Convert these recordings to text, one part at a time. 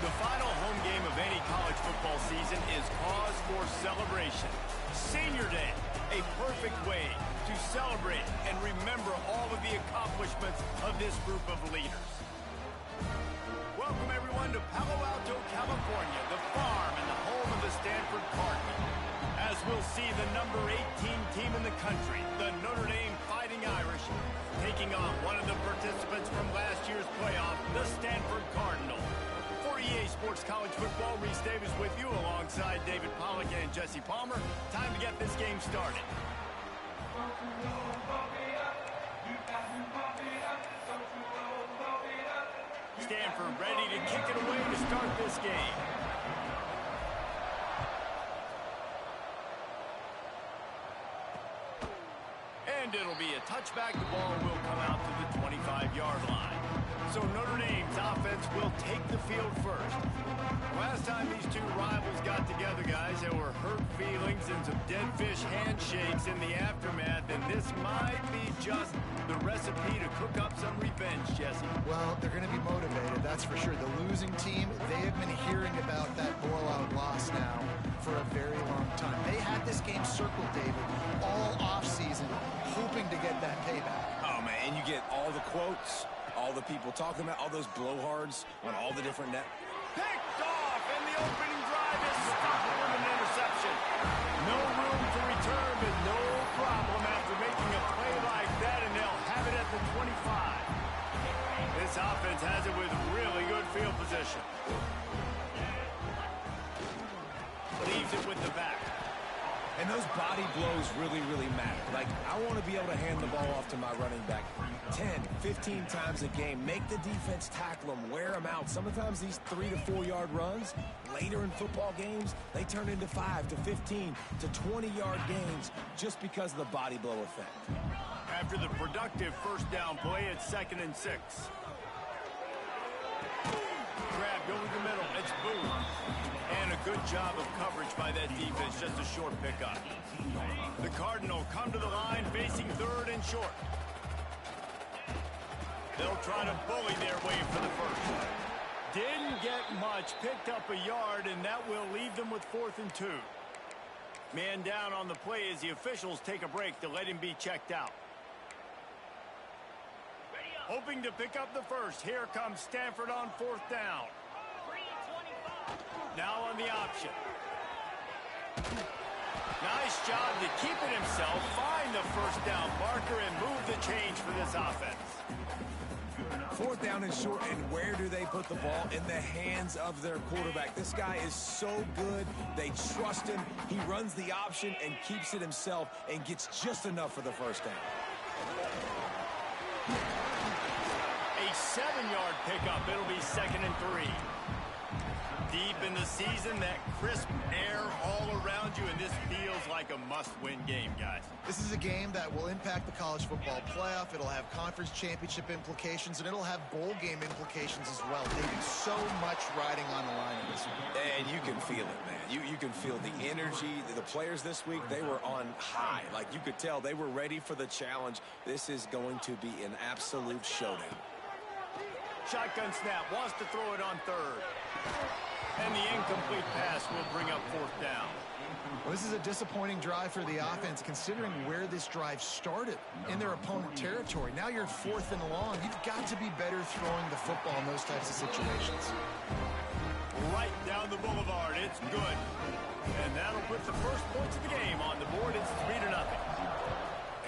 The final home game of any college football season is cause for celebration. Senior Day, a perfect way to celebrate and remember all of the accomplishments of this group of leaders. Welcome, everyone, to Palo Alto, California, the farm and the home of the Stanford Cardinal. As we'll see the number 18 team in the country, the Notre Dame Fighting Irish, taking on one of the participants from last year's playoff, the Stanford Cardinal. For EA Sports College Football, Reese Davis with you alongside David Pollack and Jesse Palmer. Time to get this game started. Stanford ready to kick it away to start this game. And it'll be a touchback. The ball will come out to the 25-yard line. So Notre Dame's offense will take the field first. Last time these two rivals got together, guys, there were hurt feelings and some dead fish handshakes in the aftermath, and this might be just the recipe to cook up some revenge, Jesse. Well, they're going to be motivated, that's for sure. The losing team, they have been hearing about that blowout loss now for a very long time. They had this game circled, David, all offseason, hoping to get that payback. Oh, man, and you get all the quotes, all the people talking about, all those blowhards on all the different net. Picked off, and the opening drive is stopped with an interception. No room to return, but no problem after making a play like that, and they'll have it at the 25. This offense has it with really good field position. Leaves it with the back. And those body blows really, really matter. Like, I want to be able to hand the ball off to my running back 10, 15 times a game. Make the defense tackle them, wear them out. Sometimes these 3 to 4 yard runs, later in football games, they turn into 5 to 15 to 20-yard gains just because of the body blow effect. After the productive first down play, it's 2nd and 6. Grabbed over the middle. It's Booth. And a good job of coverage by that defense. Just a short pickup. The Cardinal come to the line facing 3rd and short. They'll try to bully their way for the first. Didn't get much. Picked up a yard, and that will leave them with 4th and 2. Man down on the play as the officials take a break to let him be checked out. Hoping to pick up the first. Here comes Stanford on 4th down. Now on the option. Nice job to keep it himself, find the first down marker, and move the change for this offense. 4th down and short, and where do they put the ball? In the hands of their quarterback. This guy is so good. They trust him. He runs the option and keeps it himself and gets just enough for the first down. A 7-yard pickup. It'll be 2nd and 3. Deep in the season, that crisp air all around you, and this feels like a must-win game, guys. This is a game that will impact the college football playoff. It'll have conference championship implications, and it'll have bowl game implications as well. David, so much riding on the line in this one. And you can feel it, man. You can feel the energy. The players this week, they were on high. Like, you could tell they were ready for the challenge. This is going to be an absolute showdown. Shotgun snap, wants to throw it on 3rd. And the incomplete pass will bring up 4th down. Well, this is a disappointing drive for the offense, considering where this drive started, in their opponent territory. Now you're 4th and long. You've got to be better throwing the football in those types of situations. Right down the boulevard. It's good. And that'll put the first points of the game on the board. It's 3-0.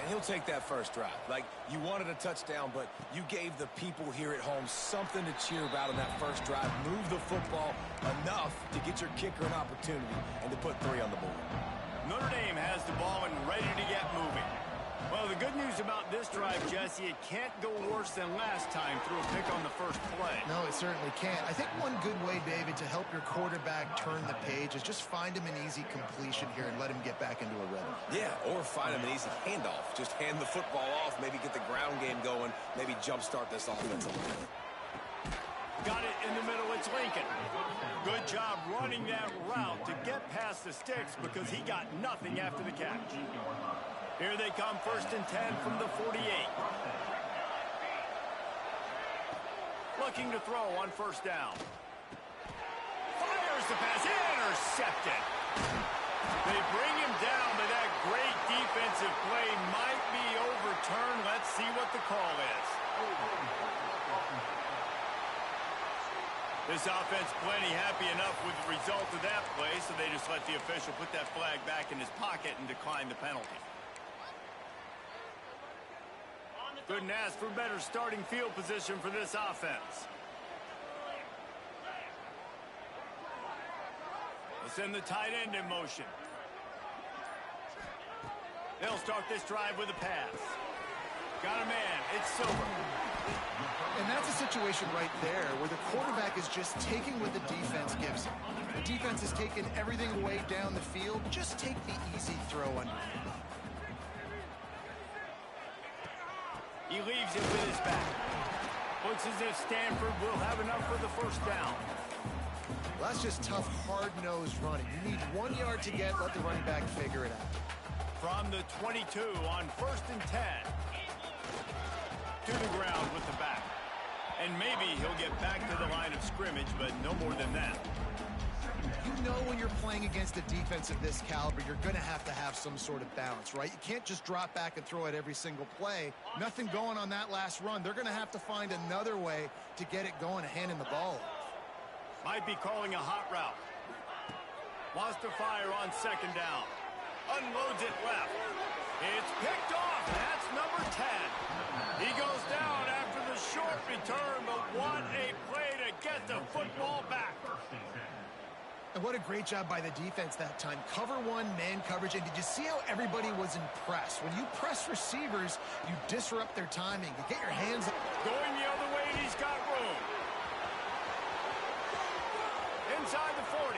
He'll take that first drive. Like, you wanted a touchdown, but you gave the people here at home something to cheer about on that first drive. Move the football enough to get your kicker an opportunity and to put 3 on the board. Notre Dame has the ball and ready to get moving. Well, the good news about this drive, Jesse, it can't go worse than last time through a pick on the first play. No, it certainly can't. I think one good way, David, to help your quarterback turn the page is just find him an easy completion here and let him get back into a rhythm. Yeah, or find him an easy handoff. Just hand the football off, maybe get the ground game going, maybe jumpstart this offense a little bit. Got it in the middle. It's Lincoln. Good job running that route to get past the sticks because he got nothing after the catch. Here they come, 1st and 10 from the 48. Looking to throw on 1st down. the pass. Intercepted. They bring him down, but that great defensive play might be overturned. Let's see what the call is. This offense plenty happy enough with the result of that play, so they just let the official put that flag back in his pocket and decline the penalty. Couldn't ask for better starting field position for this offense. They'll send the tight end in motion. They'll start this drive with a pass. Got a man. It's Silver. And that's a situation right there where the quarterback is just taking what the defense gives him. The defense has taken everything away down the field. Just take the easy throw under. He leaves it with his back. Looks as if Stanford will have enough for the first down. Well, that's just tough, hard-nosed running. You need 1 yard to get, let the running back figure it out. From the 22 on 1st and 10. To the ground with the back. And maybe he'll get back to the line of scrimmage, but no more than that. You know when you're playing against a defense of this caliber, you're going to have some sort of balance, right? You can't just drop back and throw it every single play. Nothing going on that last run. They're going to have to find another way to get it going and hand him the ball. Might be calling a hot route. Wants to fire on 2nd down. Unloads it left. It's picked off. That's number 10. He goes down after the short return, but what a play to get the football back. And what a great job by the defense that time. Cover one, man coverage. And did you see how everybody was impressed? When you press receivers, you disrupt their timing. You get your hands up. Going the other way, and he's got room. Inside the 40.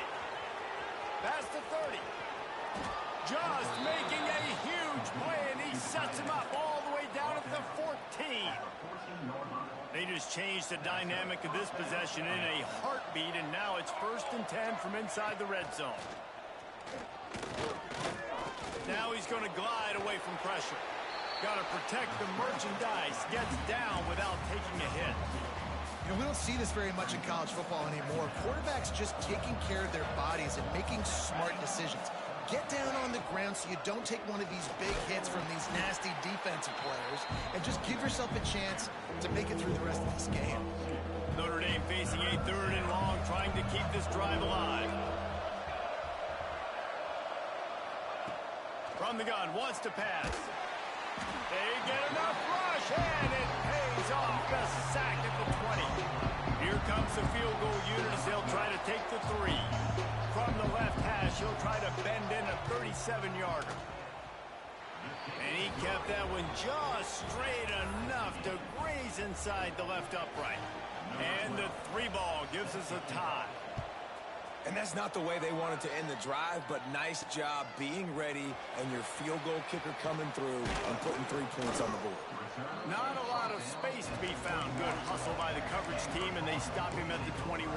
Past the 30. Just making a huge play, and he sets him up all the way down at the 14. They just changed the dynamic of this possession in a heartbeat, and now it's 1st and 10 from inside the red zone. Now he's going to glide away from pressure. Got to protect the merchandise. Gets down without taking a hit. You know, we don't see this very much in college football anymore. Quarterbacks just taking care of their bodies and making smart decisions. Get down on the ground so you don't take one of these big hits from these nasty defensive players and just give yourself a chance to make it through the rest of this game. Notre Dame facing a 3rd and long, trying to keep this drive alive. From the gun, wants to pass. They get enough rush, and it pays off. A sack at the 20. Here comes the field goal unit as they'll try to take the 3. From the left hash, he'll try to bend in a 37-yarder. And he kept that one just straight enough to graze inside the left upright. And the 3 ball gives us a tie. And that's not the way they wanted to end the drive, but nice job being ready and your field goal kicker coming through and putting 3 points on the board. Not a lot of space to be found. Good hustle by the coverage team, and they stop him at the 21.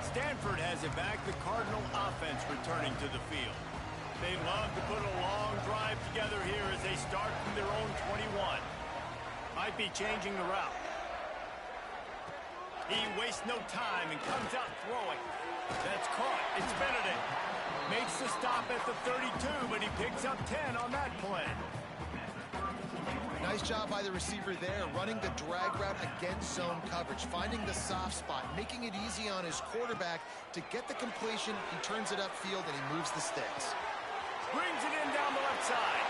Stanford has it back. The Cardinal offense returning to the field. They love to put a long drive together here as they start from their own 21. Might be changing the route. He wastes no time and comes out throwing. That's caught. It's Benedict. Makes the stop at the 32, but he picks up 10 on that play. Nice job by the receiver there, running the drag route against zone coverage, finding the soft spot, making it easy on his quarterback to get the completion. He turns it upfield, and he moves the sticks. Brings it in down the left side.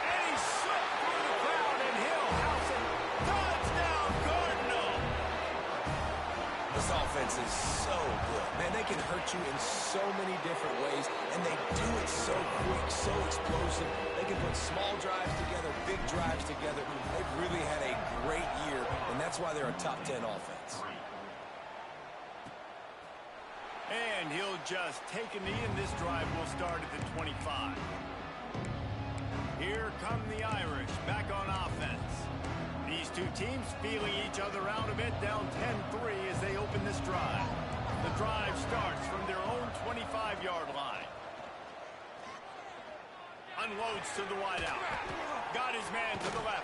And he slipped through the crowd, and he'll house it. Touchdown, Cardinal! This offense is so good. Man, they can hurt you in so many different ways, and they do it so quick, so explosive. They can put small drives together, big drives together. They've really had a great year, and that's why they're a top 10 offense. And he'll just take a knee, and this drive will start at the 25. Here come the Irish back on offense. These two teams feeling each other out a bit, down 10-3 as they open this drive. The drive starts from their own 25-yard line. Unloads to the wideout. Got his man to the left.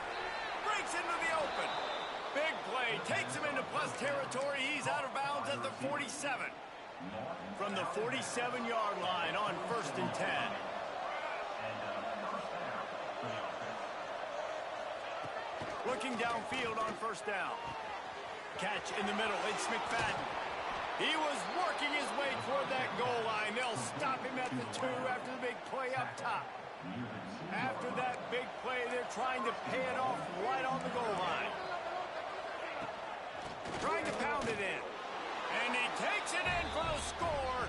Breaks into the open. Big play. Takes him into plus territory. He's out of bounds at the 47. From the 47-yard line on 1st and 10. Looking downfield on 1st down. Catch in the middle. It's McFadden. He was working his way toward that goal line. They'll stop him at the 2 after the big play up top. After that big play, they're trying to pay it off right on the goal line. Trying to pound it in. And he takes it in for the score.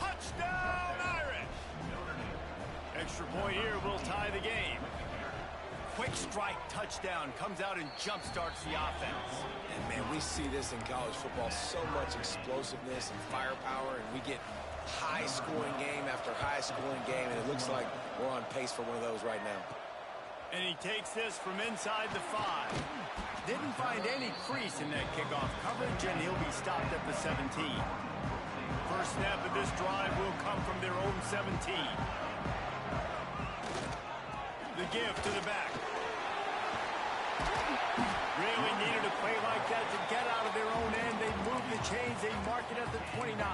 Touchdown, Irish. Extra point here will tie the game. Quick strike touchdown comes out and jump-starts the offense. And, man, we see this in college football, so much explosiveness and firepower, and we get high-scoring game after high-scoring game, and it looks like we're on pace for one of those right now. And he takes this from inside the 5. Didn't find any crease in that kickoff coverage, and he'll be stopped at the 17. First snap of this drive will come from their own 17. The give to the back. Really needed a play like that to get out of their own end. They move the chains. They mark it at the 29.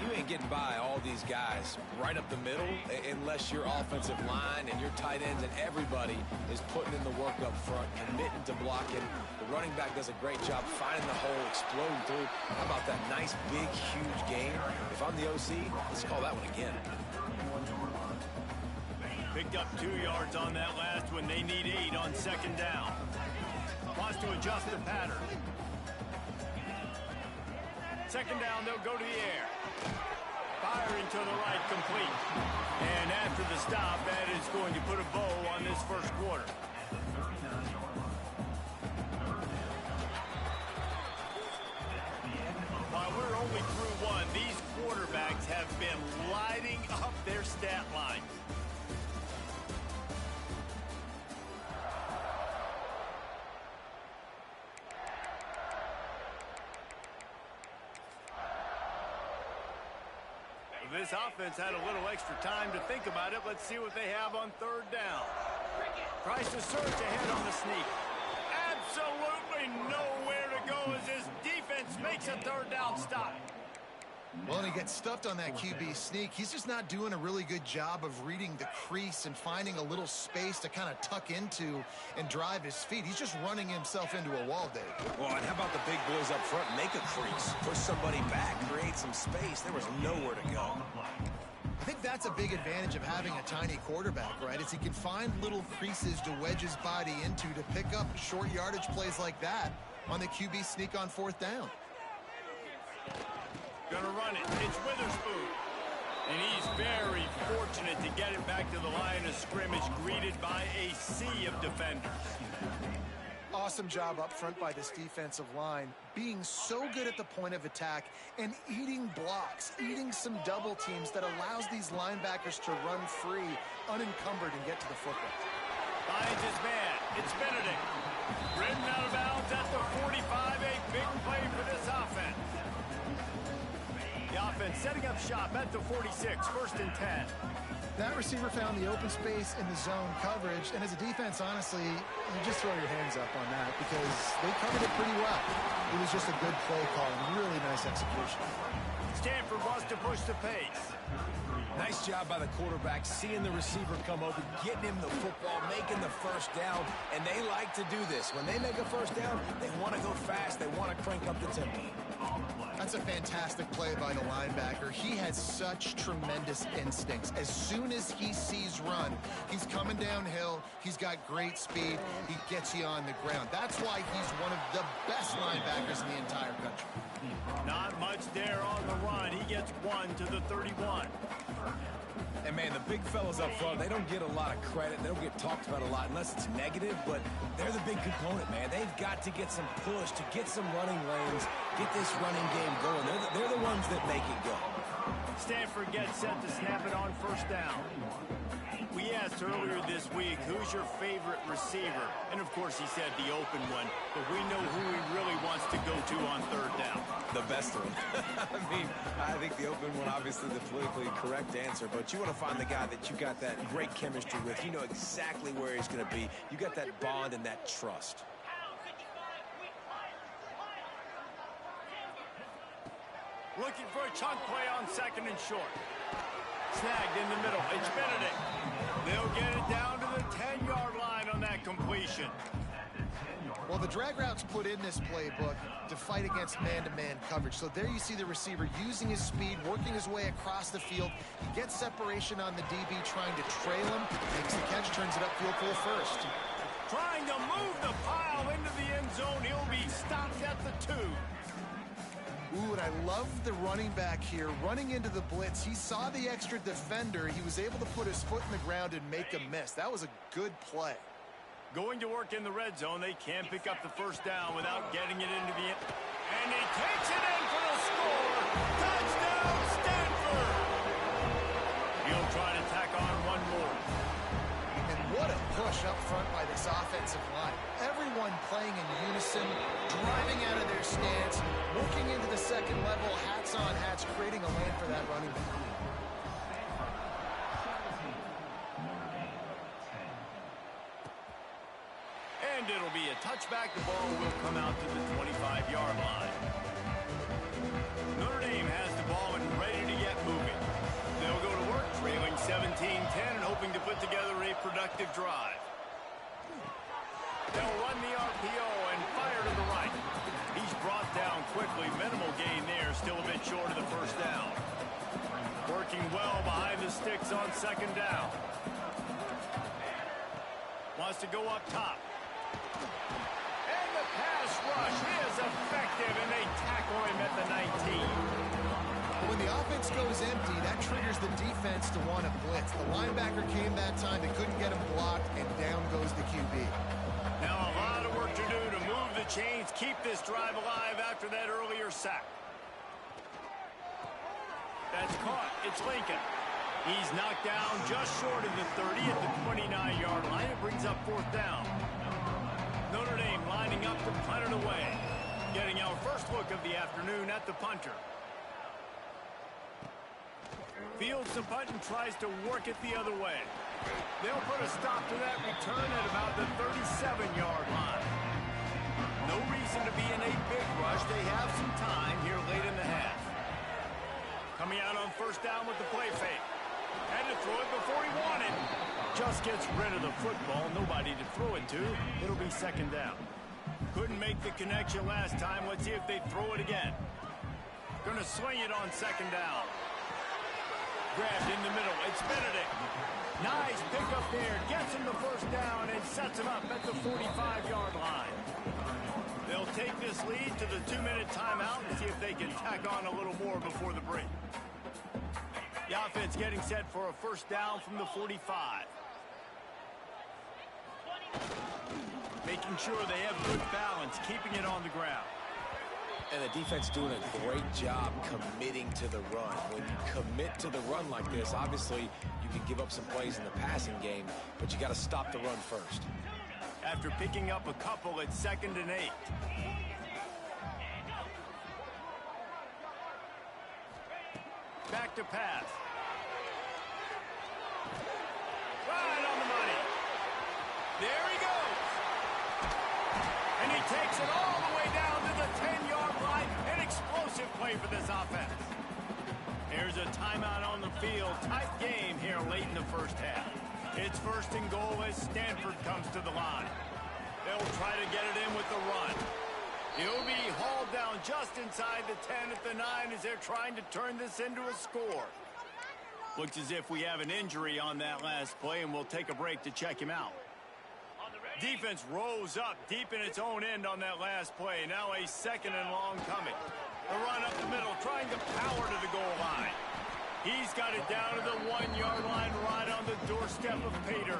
You ain't getting by all these guys right up the middle unless your offensive line and your tight ends and everybody is putting in the work up front, committing to blocking. The running back does a great job finding the hole, exploding through. How about that nice, big, huge game? If I'm the OC, let's call that one again. Picked up 2 yards on that last one. They need 8 on 2nd down. Wants to adjust the pattern. 2nd down, they'll go to the air. Firing to the right, complete. And after the stop, that is going to put a bow on this first quarter. While we're only through 1, these quarterbacks have been lighting up their stat lines. This offense had a little extra time to think about it. Let's see what they have on 3rd down. Tries to surge ahead on the sneak. Absolutely nowhere to go as this defense makes a 3rd down stop. Well, and he gets stuffed on that QB sneak. He's just not doing a really good job of reading the crease and finding a little space to kind of tuck into and drive his feet. He's just running himself into a wall, Dave. Well, and how about the big boys up front? Make a crease, push somebody back, create some space. There was nowhere to go. I think that's a big advantage of having a tiny quarterback, right? Is he can find little creases to wedge his body into to pick up short yardage plays like that on the QB sneak on 4th down. Gonna run it. It's Witherspoon. And he's very fortunate to get it back to the line of scrimmage, greeted by a sea of defenders. Awesome job up front by this defensive line, being so good at the point of attack and eating blocks, eating some double teams that allows these linebackers to run free, unencumbered, and get to the football. Finds his man. It's Benedict. Ridden out of bounds at the 45. A big play for this offense. The offense setting up shop at the 46, 1st and 10. That receiver found the open space in the zone coverage, and as a defense, honestly, you just throw your hands up on that because they covered it pretty well. It was just a good play call and really nice execution. Stanford wants to push the pace. Nice job by the quarterback, seeing the receiver come over, getting him the football, making the 1st down, and they like to do this. When they make a 1st down, they want to go fast. They want to crank up the tempo. That's a fantastic play by the linebacker. He has such tremendous instincts. As soon as he sees run, he's coming downhill. He's got great speed. He gets you on the ground. That's why he's one of the best linebackers in the entire country. Not much there on the run. He gets 1 to the 31. And, man, the big fellas up front, they don't get a lot of credit. They don't get talked about a lot unless it's negative, but they're the big component, man. They've got to get some push, to get some running lanes, get this running game going. They're the ones that make it go. Stanford gets set to snap it on 1st down. We asked earlier this week, who's your favorite receiver? And, of course, he said the open one, but we know who he really wants to go to on 3rd down. The best one. I think the open one, obviously the politically correct answer, but you want to find the guy that you got that great chemistry with. You know exactly where he's going to be. You got that bond and that trust. Looking for a chunk play on second and short. Snagged in the middle. It's Benedict. They'll get it down to the 10-yard line on that completion. Well, the drag routes put in this playbook to fight against man-to-man coverage. So there you see the receiver using his speed, working his way across the field. He gets separation on the DB trying to trail him, makes the catch, turns it upfield for a first. Trying to move the pile into the end zone. He'll be stopped at the 2. Ooh, and I love the running back here running into the blitz. He saw the extra defender. He was able to put his foot in the ground and make a miss. That was a good play. Going to work in the red zone. They can't pick up the first down without getting it into the end. And he takes it in for the score. Touchdown, Stanford! He'll try to tack on one more. And what a push up front by this offensive line. Everyone playing in unison, driving out of their stance, working into the second level, hats on hats, creating a lane for that running back. And it'll be a touchback. The ball will come out to the 25-yard line. Notre Dame has the ball and ready to get moving. They'll go to work, trailing 17-10 and hoping to put together a productive drive. They'll run the RPO and fire to the right. He's brought down quickly. Minimal gain there, still a bit short of the first down. Working well behind the sticks on second down. Wants to go up top. And the pass rush is effective, and they tackle him at the 19. When the offense goes empty, that triggers the defense to want to blitz. The linebacker came that time. They couldn't get him blocked, and down goes the QB. Now a lot of work to do to move the chains, keep this drive alive after that earlier sack. That's caught. It's Lincoln. He's knocked down just short of the 30 at the 29-yard line. It brings up fourth down. Notre Dame lining up to punt it away. Getting our first look of the afternoon at the punter. Fields the punt and tries to work it the other way. They'll put a stop to that return at about the 37-yard line. No reason to be in a big rush. They have some time here late in the half. Coming out on first down with the play fake. Had to throw it before he wanted. Just gets rid of the football. Nobody to throw it to. It'll be second down. Couldn't make the connection last time. Let's see if they throw it again. Gonna swing it on second down. Grabbed in the middle. It's Benedict. Nice pickup there. Gets him the first down and sets him up at the 45-yard line. They'll take this lead to the 2-minute timeout and see if they can tack on a little more before the break. The offense getting set for a first down from the 45. Making sure they have good balance, keeping it on the ground. And the defense doing a great job committing to the run. When you commit to the run like this, obviously you can give up some plays in the passing game, but you got to stop the run first. After picking up a couple, it's 2nd and 8. Back to pass. Right on the money. There he goes. And he takes it all the way down to the 10-yard line. An explosive play for this offense. Here's a timeout on the field. Tight game here late in the first half. It's 1st and goal as Stanford comes to the line. They'll try to get it in with the run. He'll be hauled down just inside the 10 at the 9 as they're trying to turn this into a score. Looks as if we have an injury on that last play, and we'll take a break to check him out. Defense rose up deep in its own end on that last play. Now a 2nd and long coming. The run up the middle, trying to power to the goal line. He's got it down to the 1-yard line, right on the doorstep of Pater.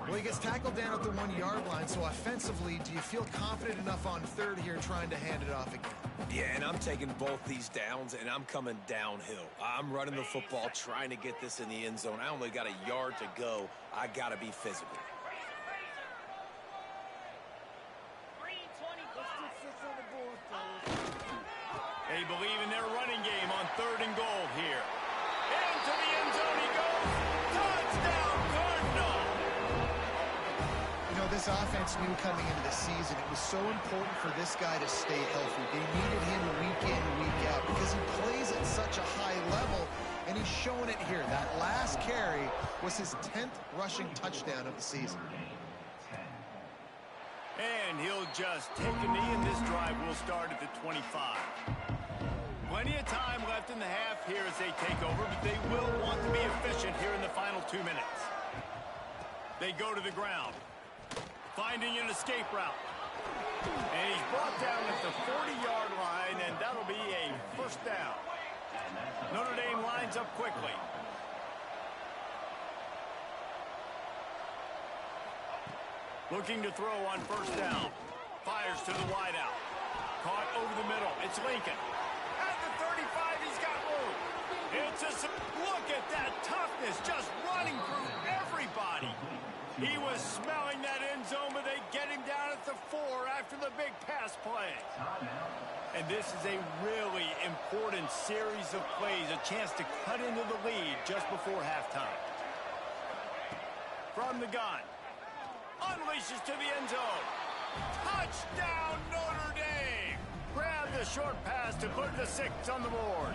Well, he gets tackled down at the 1-yard line, so offensively, do you feel confident enough on third here trying to hand it off again? Yeah, and I'm taking both these downs, and I'm coming downhill. I'm running the football, trying to get this in the end zone. I only got a yard to go. I got to be physical. They believe in their running game on 3rd and goal here. Into the end zone he goes. Touchdown, Cardinal! You know, this offense offense knew coming into the season it was so important for this guy to stay healthy. They needed him week in, week out because he plays at such a high level, and he's showing it here. That last carry was his 10th rushing touchdown of the season. And he'll just take a knee, and this drive will start at the 25. Plenty of time left in the half here as they take over, but they will want to be efficient here in the final 2 minutes. They go to the ground, finding an escape route. And he's brought down at the 40-yard line, and that'll be a first down. Notre Dame lines up quickly. Looking to throw on first down. Fires to the wideout. Caught over the middle. It's Lincoln. At the 35, he's got room. Look at that toughness, just running through everybody. He was smelling that end zone, but they get him down at the 4 after the big pass play. And this is a really important series of plays, a chance to cut into the lead just before halftime. From the gun. Unleashes to the end zone. Touchdown, Notre Dame! Grab the short pass to put the 6 on the board.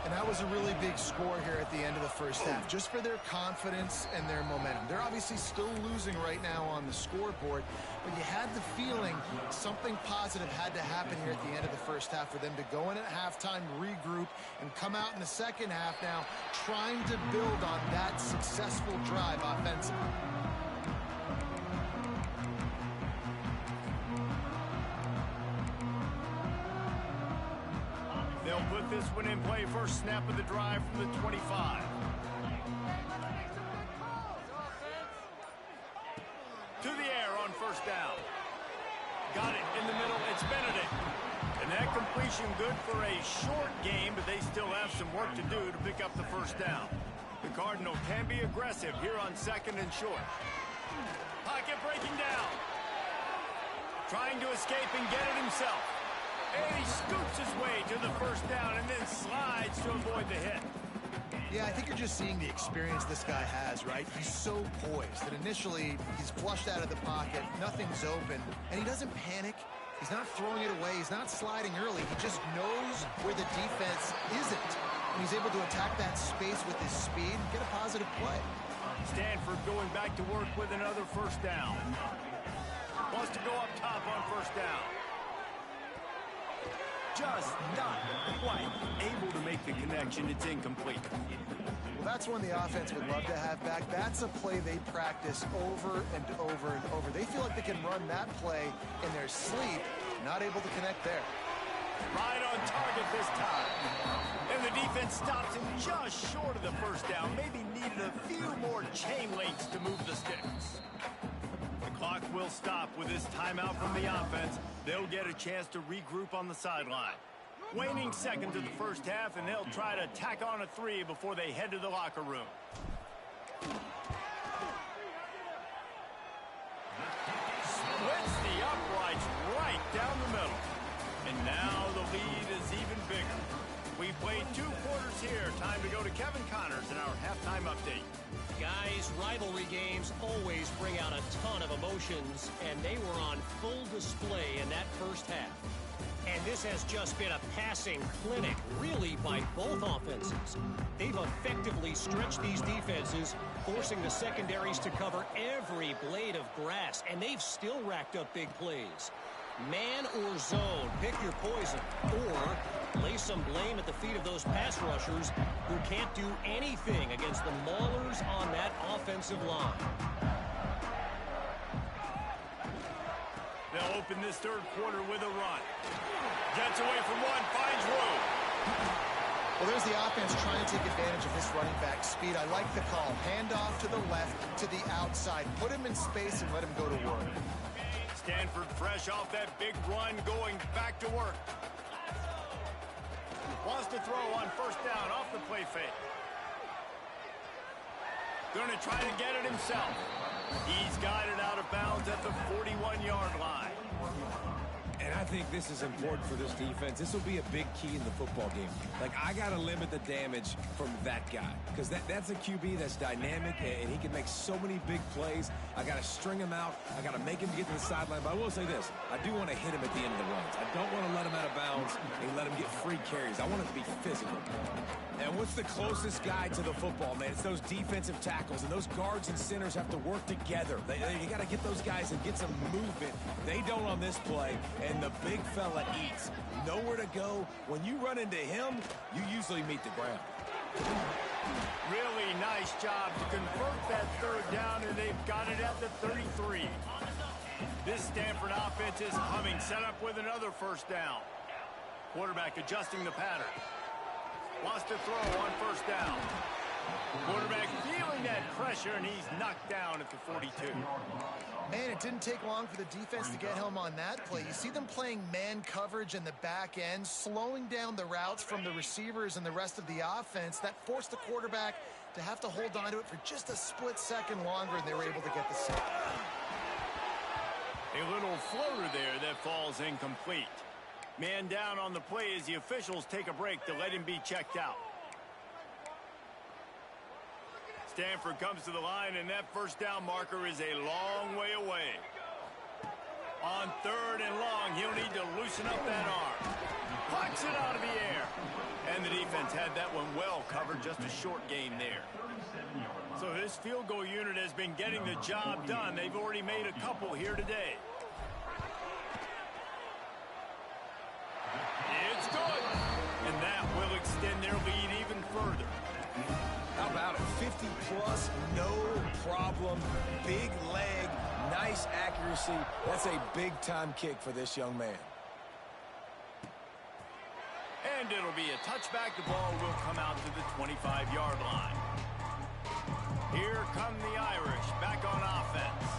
And that was a really big score here at the end of the first half, just for their confidence and their momentum. They're obviously still losing right now on the scoreboard, but you had the feeling something positive had to happen here at the end of the first half for them to go in at halftime, regroup, and come out in the second half now trying to build on that successful drive offensively. They'll put this one in play. First snap of the drive from the 25. To the air on first down. Got it in the middle. It's Benedict. And that completion good for a short game, but they still have some work to do to pick up the first down. The Cardinal can be aggressive here on second and short. Pocket breaking down. Trying to escape and get it himself. And he scoops his way to the first down and then slides to avoid the hit. Yeah, I think you're just seeing the experience this guy has, right? He's so poised that initially he's flushed out of the pocket, nothing's open, and he doesn't panic. He's not throwing it away. He's not sliding early. He just knows where the defense isn't. And he's able to attack that space with his speed and get a positive play. Stanford going back to work with another first down. Wants to go up top on first down. Just not quite able to make the connection. It's incomplete. Well, that's one the offense would love to have back. That's a play they practice over and over and over. They feel like they can run that play in their sleep. Not able to connect there. Right on target this time. And the defense stops him just short of the first down. Maybe needed a few more chain links to move the sticks. The clock will stop with this timeout from the offense. They'll get a chance to regroup on the sideline. Waning seconds of the first half, and they'll try to tack on a 3 before they head to the locker room. Splits the uprights right down the middle. And now the lead is even bigger. We played 2 quarters here. Time to go to Kevin Connors in our halftime update. Guys, rivalry games always bring out a ton of emotions, and they were on full display in that first half. And this has just been a passing clinic, really, by both offenses. They've effectively stretched these defenses, forcing the secondaries to cover every blade of grass, and they've still racked up big plays. Man or zone, pick your poison, or lay some blame at the feet of those pass rushers who can't do anything against the maulers on that offensive line. They'll open this third quarter with a run. Gets away from one, finds room. Well, there's the offense trying to take advantage of this running back speed. I like the call. Hand off to the left, to the outside. Put him in space and let him go to work. Stanford fresh off that big run, going back to work. Wants to throw on first down off the play fake. Going to try to get it himself. He's got it out of bounds at the 41-yard line. And I think this is important for this defense. This will be a big key in the football game. Like, I got to limit the damage from that guy because that's a QB that's dynamic, and he can make so many big plays. I got to string him out. I got to make him get to the sideline. But I will say this. I do want to hit him at the end of the runs. I don't want to let him out of bounds and let him get free carries. I want it to be physical. And what's the closest guy to the football, man? It's those defensive tackles, and those guards and centers have to work together. You got to get those guys and get some movement. They don't on this play, and the big fella eats. Nowhere to go. When you run into him, you usually meet the ground. Really nice job to convert that third down, and they've got it at the 33. This Stanford offense is humming, set up with another first down. Quarterback adjusting the pattern. Wants to throw on first down. Quarterback feeling that pressure, and he's knocked down at the 42. Man, it didn't take long for the defense to get home on that play. You see them playing man coverage in the back end, slowing down the routes from the receivers and the rest of the offense. That forced the quarterback to have to hold on to it for just a split second longer, and they were able to get the sack. A little floater there that falls incomplete. Man down on the play as the officials take a break to let him be checked out. Stanford comes to the line, and that first down marker is a long way away. On third and long, he'll need to loosen up that arm. Pucks it out of the air. And the defense had that one well covered, just a short gain there. So this field goal unit has been getting the job done. They've already made a couple here today. It's good. And that will extend their lead even further. How about it? 50-plus, no problem. Big leg, nice accuracy. That's a big-time kick for this young man. And it'll be a touchback. The ball will come out to the 25-yard line. Here come the Irish back on offense.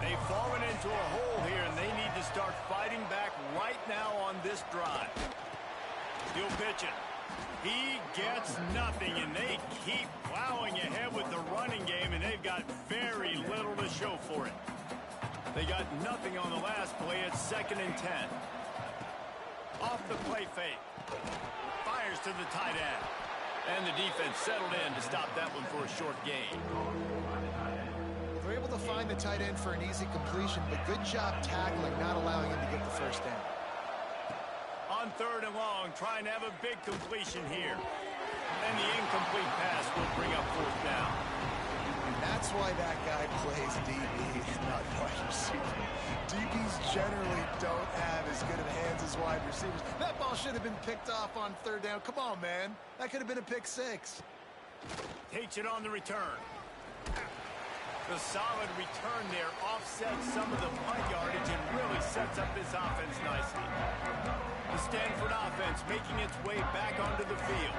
They've fallen into a hole here, and they need to start fighting back right now on this drive. Still pitching. He gets nothing, and they keep plowing ahead with the running game, and they've got very little to show for it. They got nothing on the last play. It's 2nd and 10. Off the play fake. Fires to the tight end. And the defense settled in to stop that one for a short gain. They're able to find the tight end for an easy completion, but good job tackling, not allowing him to get the first down. On third and long, trying to have a big completion here. And the incomplete pass will bring up fourth down. And that's why that guy plays DB, not wide receiver. DBs generally don't have as good of hands as wide receivers. That ball should have been picked off on third down. Come on, man. That could have been a pick six. Takes it on the return. The solid return there offsets some of the punt yardage and really sets up this offense nicely. The Stanford offense making its way back onto the field.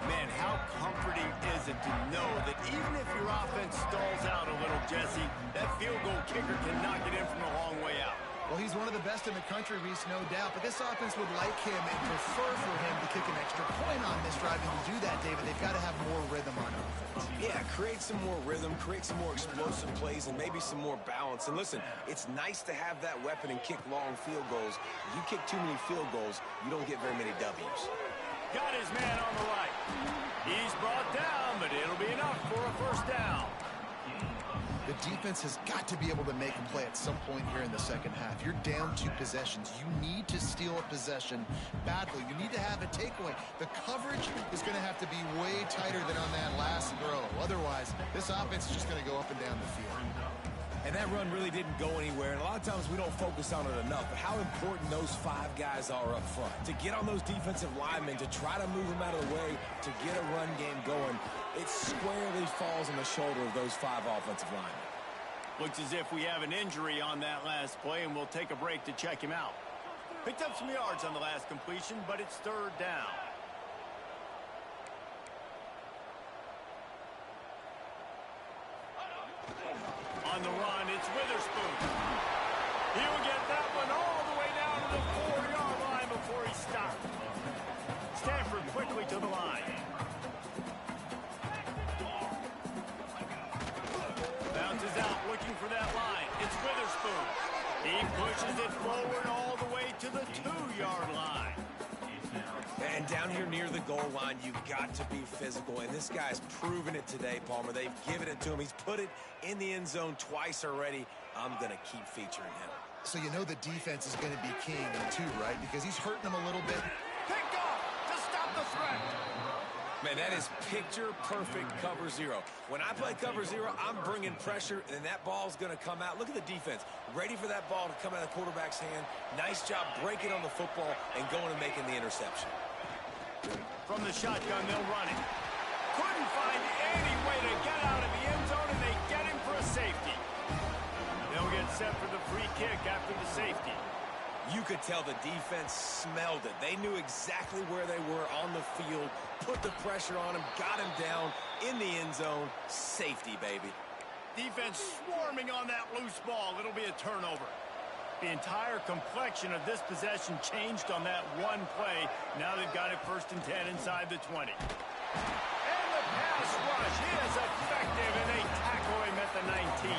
Man, how comforting is it to know that even if your offense stalls out a little, Jesse, that field goal kicker can knock it in from a long way out. Well, he's one of the best in the country, Reese, no doubt. But this offense would like him and prefer for him to kick an extra point on this drive. And to do that, David, they've got to have more rhythm on offense. Yeah, create some more rhythm, create some more explosive plays, and maybe some more balance. And listen, it's nice to have that weapon and kick long field goals. If you kick too many field goals, you don't get very many W's. Got his man on the right. He's brought down, but it'll be enough for a first down. The defense has got to be able to make a play at some point here in the second half. You're down 2 possessions. You need to steal a possession badly. You need to have a takeaway. The coverage is going to have to be way tighter than on that last throw. Otherwise, this offense is just going to go up and down the field. And that run really didn't go anywhere. And a lot of times we don't focus on it enough. But how important those 5 guys are up front. To get on those defensive linemen, to try to move them out of the way, to get a run game going, it squarely falls on the shoulder of those 5 offensive linemen. Looks as if we have an injury on that last play, and we'll take a break to check him out. Picked up some yards on the last completion, but it's third down. On the run, it's Witherspoon. He'll get that one all the way down to the 4-yard line before he stopped. Stanford quickly to the line. Bounces out, looking for that line. It's Witherspoon. He pushes it forward all the way to the 2-yard line. And down here near the goal line, you've got to be physical. And this guy's proven it today, Palmer. They've given it to him. He's put it in the end zone twice already. I'm going to keep featuring him. So you know the defense is going to be king too, right? Because he's hurting them a little bit. Picked off to stop the threat. Man, that is picture-perfect cover zero. When I play cover zero, I'm bringing pressure, and that ball's going to come out. Look at the defense. Ready for that ball to come out of the quarterback's hand. Nice job breaking on the football and going and making the interception. From the shotgun, they'll run it. Couldn't find any way to get out of the end zone, and they get him for a safety. They'll get set for the free kick after the safety. You could tell the defense smelled it. They knew exactly where they were on the field, put the pressure on him, got him down in the end zone. Safety, baby. Defense swarming on that loose ball. It'll be a turnover. The entire complexion of this possession changed on that one play. Now they've got it 1st and 10 inside the 20. And the pass rush is effective, and they tackle him at the 19.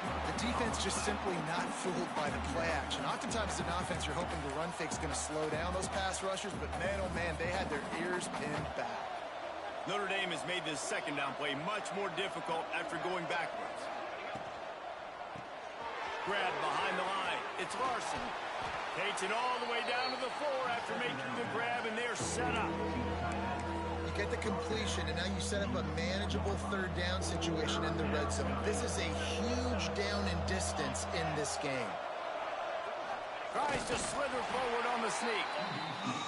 The defense just simply not fooled by the play action. Oftentimes as an offense, you're hoping the run fake's going to slow down those pass rushers, but man, oh man, they had their ears pinned back. Notre Dame has made this 2nd down play much more difficult after going backwards. Grab behind the line. It's Larson. Takes it all the way down to the 4 after making the grab, and they're set up. You get the completion, and now you set up a manageable 3rd down situation in the red zone. This is a huge down in distance in this game. Tries to slither forward on the sneak.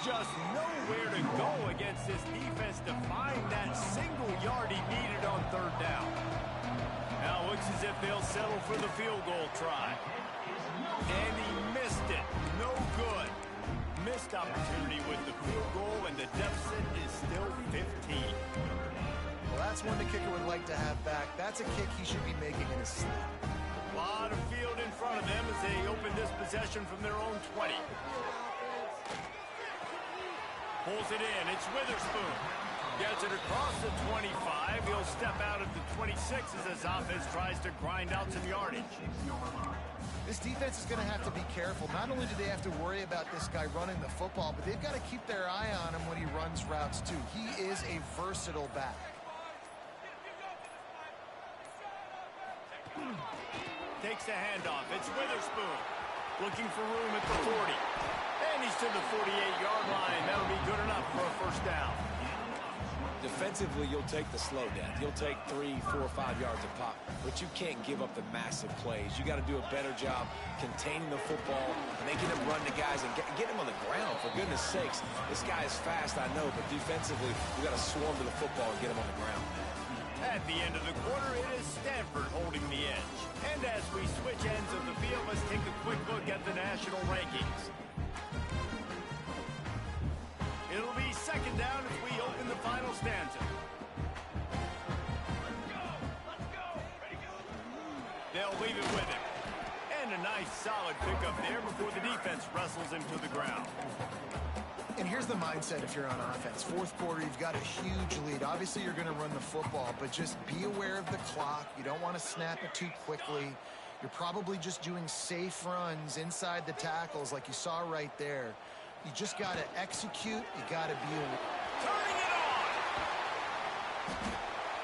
Just nowhere to go against this defense to find that single yard he needed on 3rd down. Now looks as if they'll settle for the field goal try. And he missed it. No good. Missed opportunity with the field goal, and the deficit is still 15. Well, that's one the kicker would like to have back. That's a kick he should be making in his sleep. A lot of field in front of them as they open this possession from their own 20. Pulls it in. It's Witherspoon. Gets it across the 25. He'll step out at the 26 as his offense tries to grind out some yardage. This defense is going to have to be careful. Not only do they have to worry about this guy running the football, but they've got to keep their eye on him when he runs routes too. He is a versatile back. Takes the handoff. It's Witherspoon. Looking for room at the 40. And he's to the 48-yard line. That'll be good enough for a 1st down. Defensively, you'll take the slow death. You'll take 3, 4, 5 yards a pop, but you can't give up the massive plays. You got to do a better job containing the football, making him run to guys, and get him on the ground, for goodness sakes. This guy is fast, I know, but defensively, you got to swarm to the football and get him on the ground. At the end of the quarter, it is Stanford holding the edge. And as we switch ends of the field, let's take a quick look at the national rankings. It'll be 2nd down as we open the final stanza. They'll leave it with him. And a nice solid pickup there before the defense wrestles him to the ground. And here's the mindset if you're on offense. 4th quarter, you've got a huge lead. Obviously, you're going to run the football, but just be aware of the clock. You don't want to snap it too quickly. You're probably just doing safe runs inside the tackles like you saw right there. You just got to execute. You got to be turning it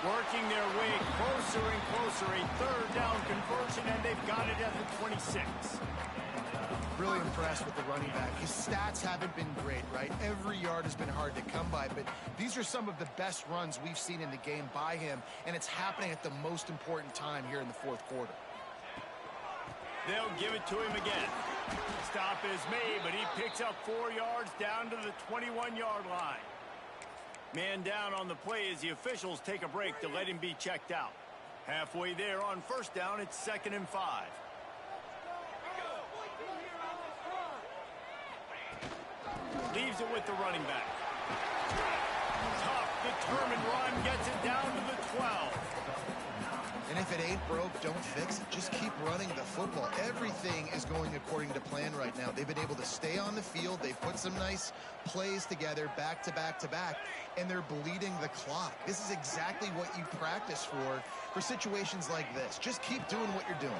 on. Working their way closer and closer. A 3rd down conversion, and they've got it at the 26. Really impressed with the running back. His stats haven't been great, right? Every yard has been hard to come by, but these are some of the best runs we've seen in the game by him, and it's happening at the most important time here in the 4th quarter. They'll give it to him again. Stop is made, but he picks up 4 yards down to the 21-yard line. Man down on the play as the officials take a break to let him be checked out. Halfway there on 1st down, it's 2nd and 5. Leaves it with the running back. Tough, determined run, gets it down to the 12. And if it ain't broke, don't fix it. Just keep running the football. Everything is going according to plan right now. They've been able to stay on the field. They've put some nice plays together back to back to back, and they're bleeding the clock. This is exactly what you practice for situations like this. Just keep doing what you're doing.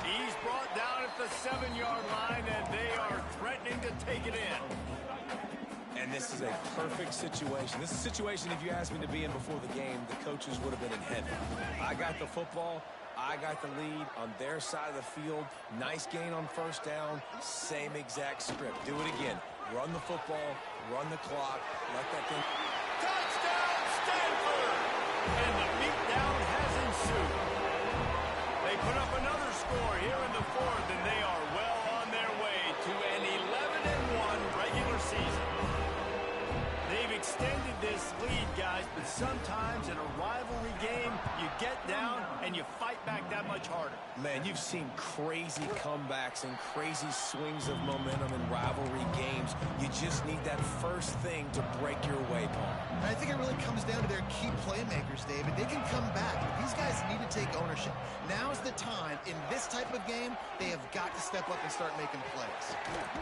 He's brought down at the 7-yard line, and they are threatening to take it in. And this is a perfect situation. This is a situation, if you asked me to be in before the game, the coaches would have been in heaven. I got the football. I got the lead on their side of the field. Nice gain on first down. Same exact script. Do it again. Run the football. Run the clock. Let that thing... Touchdown, Stanford! And the beatdown has ensued. They put up another score here in the fourth, and they are well on their way to an 11-1 regular season. They've extended this lead, guys, but sometimes in a rivalry game, you get down and you fight back that much harder. Man, you've seen crazy comebacks and crazy swings of momentum in rivalry games. You just need that first thing to break your way, Paul. I think it really comes down to their key playmakers, David. They can come back, but these guys need to take ownership. Now's the time. In this type of game, they have got to step up and start making plays.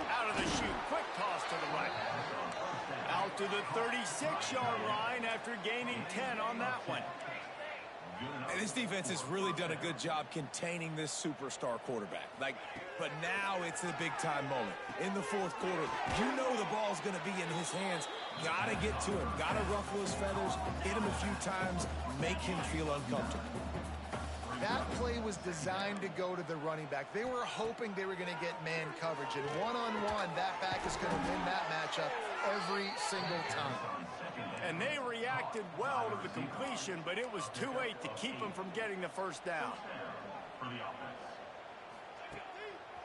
Out of the chute, quick toss to the right. Out to the 36-yard line after gaining 10 on that one. And this defense has really done a good job containing this superstar quarterback. But now it's a big-time moment. In the fourth quarter, you know the ball's going to be in his hands. Got to get to him. Got to ruffle his feathers, hit him a few times, make him feel uncomfortable. That play was designed to go to the running back. They were hoping they were going to get man coverage. And one-on-one, that back is going to win that matchup every single time. And they reacted well to the completion, but it was too late to keep them from getting the first down.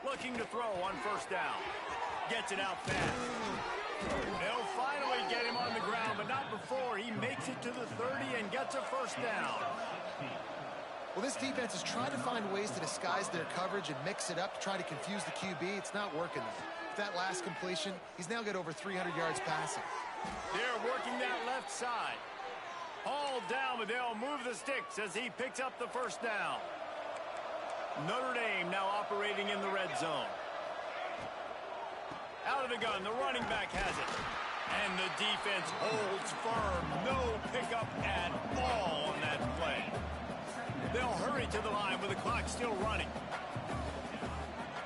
Looking to throw on first down. Gets it out fast. They'll finally get him on the ground, but not before he makes it to the 30 and gets a first down. Well, this defense is trying to find ways to disguise their coverage and mix it up to try to confuse the QB. It's not working though. With that last completion, he's now got over 300 yards passing. They're working that left side. Hauled down, but they'll move the sticks as he picks up the first down. Notre Dame now operating in the red zone. Out of the gun, the running back has it. And the defense holds firm. No pickup at all on that play. They'll hurry to the line with the clock still running.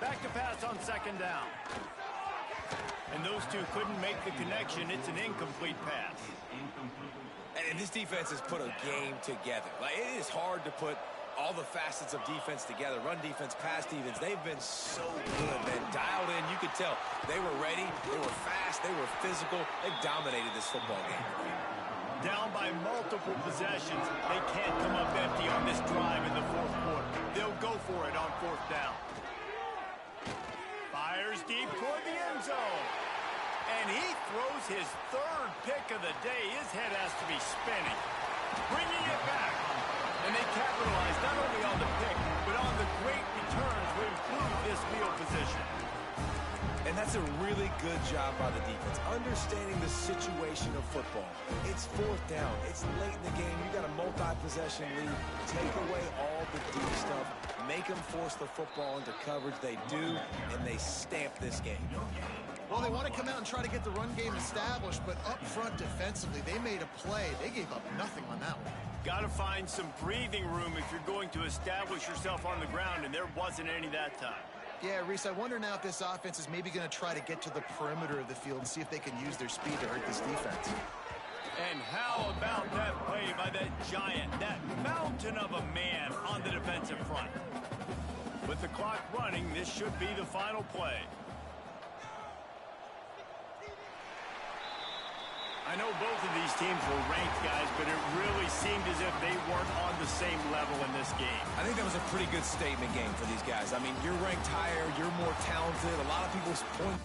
Back to pass on second down. And those two couldn't make the connection. It's an incomplete pass. And this defense has put a game together. It is hard to put all the facets of defense together. Run defense, pass defense. They've been so good, man. Dialed in. You could tell they were ready. They were fast. They were physical. They dominated this football game. Down by multiple possessions. They can't come up empty on this drive in the fourth quarter. They'll go for it on fourth down. Fires deep toward the end zone. And he throws his third pick of the day. His head has to be spinning. Bringing it back. And they capitalize not only on the pick, but on the great returns to improve this field position. And that's a really good job by the defense, understanding the situation of football. It's fourth down. It's late in the game. You got a multi-possession lead. Take away all the deep stuff. Make them force the football into coverage. They do, and they stamp this game. Well, they want to come out and try to get the run game established, but up front defensively, they made a play. They gave up nothing on that one. Got to find some breathing room if you're going to establish yourself on the ground, and there wasn't any that time. Yeah, Reese, I wonder now if this offense is maybe going to try to get to the perimeter of the field and see if they can use their speed to hurt this defense. And how about that play by that giant, that mountain of a man on the defensive front? With the clock running, this should be the final play. I know both of these teams were ranked, guys, but it really seemed as if they weren't on the same level in this game. I think that was a pretty good statement game for these guys. I mean, you're ranked higher, you're more talented. A lot of people's point